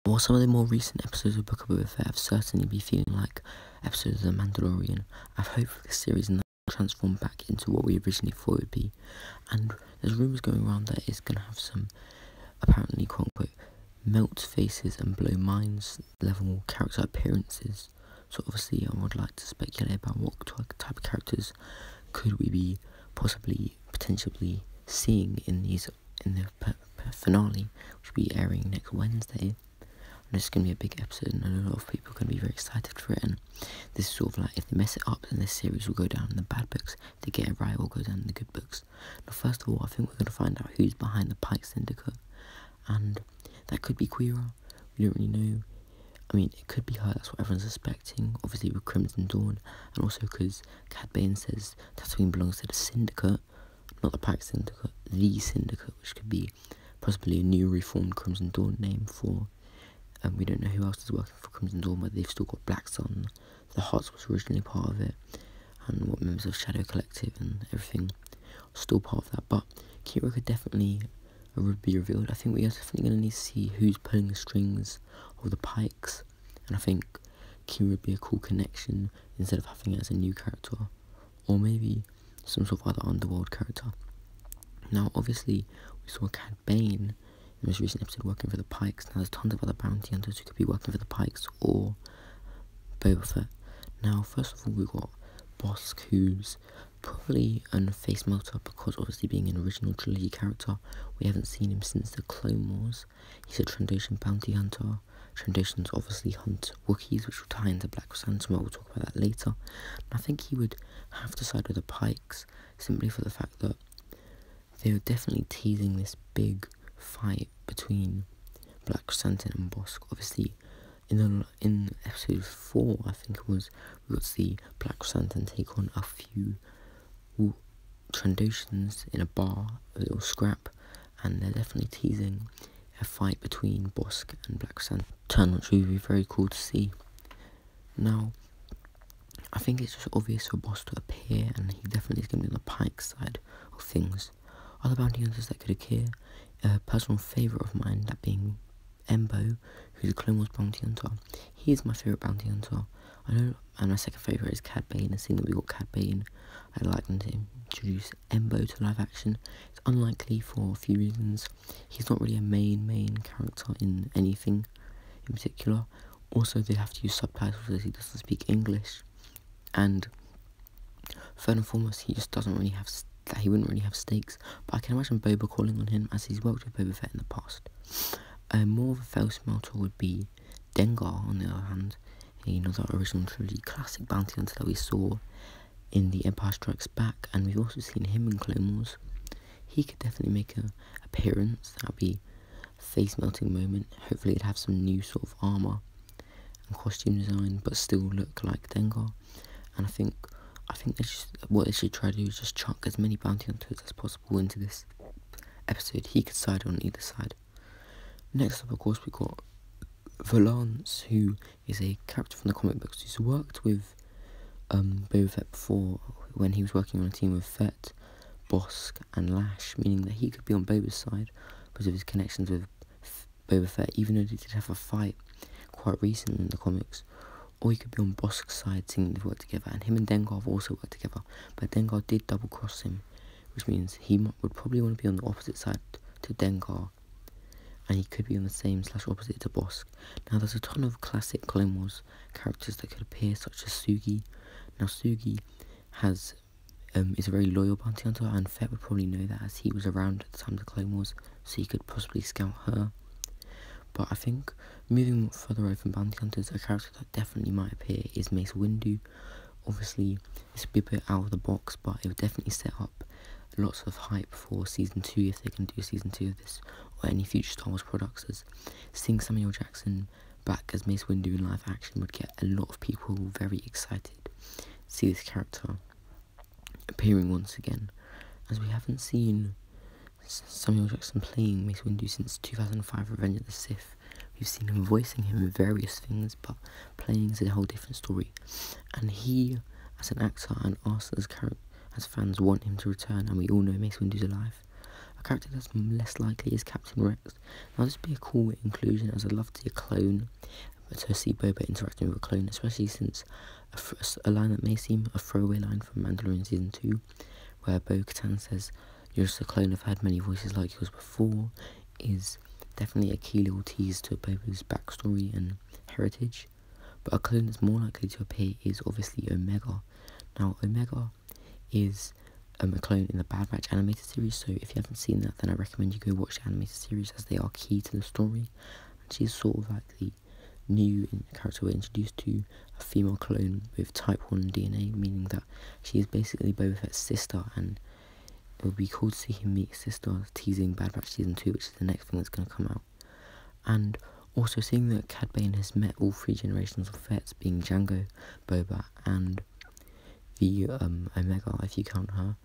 While some of the more recent episodes of Book of Boba Fett have certainly been feeling like episodes of The Mandalorian, I've hoped for this series and transform back into what we originally thought it would be. And there's rumours going around that it's going to have some, apparently, quote-unquote, melt faces and blow minds level character appearances. So obviously I would like to speculate about what type of characters could we be potentially seeing in the finale, which will be airing next Wednesday. And it's going to be a big episode, and a lot of people are going to be very excited for it. And this is sort of like, if they mess it up, then this series will go down in the bad books. If they get it right, it will go down in the good books. Now, first of all, I think we're going to find out who's behind the Pike Syndicate, and that could be Qi'ra. We don't really know. I mean, it could be her. That's what everyone's suspecting. Obviously, with Crimson Dawn, and also because Cad Bane says Tatooine belongs to the Syndicate, not the Pike Syndicate, the Syndicate, which could be possibly a new reformed Crimson Dawn name for. We don't know who else is working for Crimson Dawn, but they've still got Black Sun. The Huts was originally part of it, and what members of Shadow Collective and everything are still part of that. But Qi'ra could definitely be revealed. I think we are definitely going to need to see who's pulling the strings of the Pikes, and I think Qi'ra would be a cool connection instead of having it as a new character, or maybe some sort of other underworld character. Now, obviously, we saw Cad Bane in the most recent episode working for the Pikes. Now there's tons of other bounty hunters who could be working for the Pikes or Boba Fett. Now, first of all, we've got Bosk, who's probably a face melter because obviously being an original trilogy character, we haven't seen him since the Clone Wars. He's a Trandoshan bounty hunter. Trandoshans obviously hunt Wookiees, which will tie into Black Chrysanthemum. We'll talk about that later. And I think he would have to side with the Pikes simply for the fact that they were definitely teasing this big fight between Black Chrysanthemum and Bosk. Obviously, in episode 4, I think it was, we got to see Black Chrysanthemum take on a few Trandoshans in a bar, a little scrap, and they're definitely teasing a fight between Bosk and Black Chrysanthemum, which would be very cool to see. Now, I think it's just obvious for Bosk to appear, and he definitely is going to be on the Pike side of things. Other bounty hunters that could appear, a personal favourite of mine, that being Embo, who's a Clone Wars bounty hunter. He is my favourite bounty hunter. I know, and my second favourite is Cad Bane. And seeing that we got Cad Bane, I'd like them to introduce Embo to live action. It's unlikely for a few reasons. He's not really a main character in anything in particular. Also, they have to use subtitles as he doesn't speak English. And third and foremost, he just doesn't really have that he wouldn't really have stakes, but I can imagine Boba calling on him as he's worked with Boba Fett in the past. More of a face melter would be Dengar, on the other hand, another original trilogy classic bounty hunter that we saw in The Empire Strikes Back, and we've also seen him in Clone Wars. He could definitely make an appearance. That would be a face melting moment. Hopefully it'd have some new sort of armour and costume design, but still look like Dengar. And I think what they should try to do is just chuck as many bounty hunters as possible into this episode. He could side on either side. Next up, of course, we got Valance, who is a character from the comic books who's worked with Boba Fett before when he was working on a team with Fett, Bosk and Lash, meaning that he could be on Boba's side because of his connections with Boba Fett, even though they did have a fight quite recently in the comics. Or he could be on Bosk's side, seeing they've worked together, and him and Dengar have also worked together, but Dengar did double cross him, which means he would probably want to be on the opposite side to Dengar, and he could be on the same / opposite to Bosk. Now there's a ton of classic Clone Wars characters that could appear, such as Sugi. Now Sugi is a very loyal bounty hunter, and Fett would probably know that as he was around at the time of the Clone Wars, so he could possibly scout her. But I think, moving further away from bounty hunters, a character that definitely might appear is Mace Windu. Obviously, this would be a bit out of the box, but it would definitely set up lots of hype for Season 2, if they can do Season 2 of this, or any future Star Wars products, as seeing Samuel Jackson back as Mace Windu in live action would get a lot of people very excited to see this character appearing once again, as we haven't seen Samuel Jackson playing Mace Windu since 2005 Revenge of the Sith. We've seen him voicing him in various things, but playing is a whole different story. And he, as an actor, and us as fans, want him to return, and we all know Mace Windu's alive. A character that's less likely is Captain Rex. Now this would be a cool inclusion, as I'd love to see a clone, to see Boba interacting with a clone, especially since a line that may seem a throwaway line from Mandalorian Season 2, where Bo-Katan says, "You're just a clone, I've had many voices like yours before," is definitely a key little tease to Boba's backstory and heritage. But a clone that's more likely to appear is obviously Omega. Now, Omega is a clone in the Bad Batch animated series, so if you haven't seen that, then I recommend you go watch the animated series, as they are key to the story. And she's sort of like the new character we're introduced to, a female clone with type 1 DNA, meaning that she is basically Boba Fett's sister, and it would be cool to see him meet his sister, teasing Bad Batch Season 2, which is the next thing that's going to come out. And also seeing that Cad Bane has met all 3 generations of Fetts, being Jango, Boba, and the Omega, if you count her,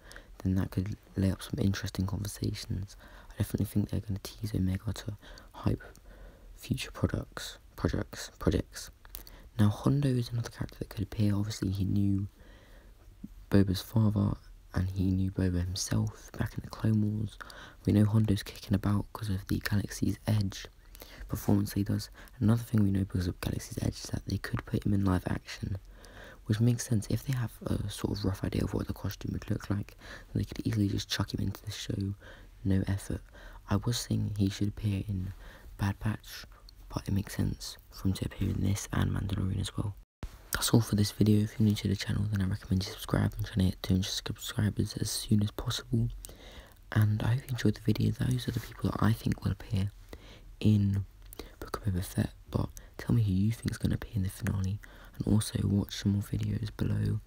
then that could lay up some interesting conversations. I definitely think they're going to tease Omega to hype future projects. Now, Hondo is another character that could appear. Obviously, he knew Boba's father, and he knew Boba himself back in the Clone Wars. We know Hondo's kicking about because of the Galaxy's Edge performance he does. Another thing we know because of Galaxy's Edge is that they could put him in live action, which makes sense. If they have a sort of rough idea of what the costume would look like, then they could easily just chuck him into the show, no effort. I was saying he should appear in Bad Batch, but it makes sense for him to appear in this and Mandalorian as well. That's all for this video. If you're new to the channel, then I recommend you subscribe and try to hit 200 subscribers as soon as possible. And I hope you enjoyed the video. Those are the people that I think will appear in Book of Boba Fett, but tell me who you think is going to appear in the finale, and also watch some more videos below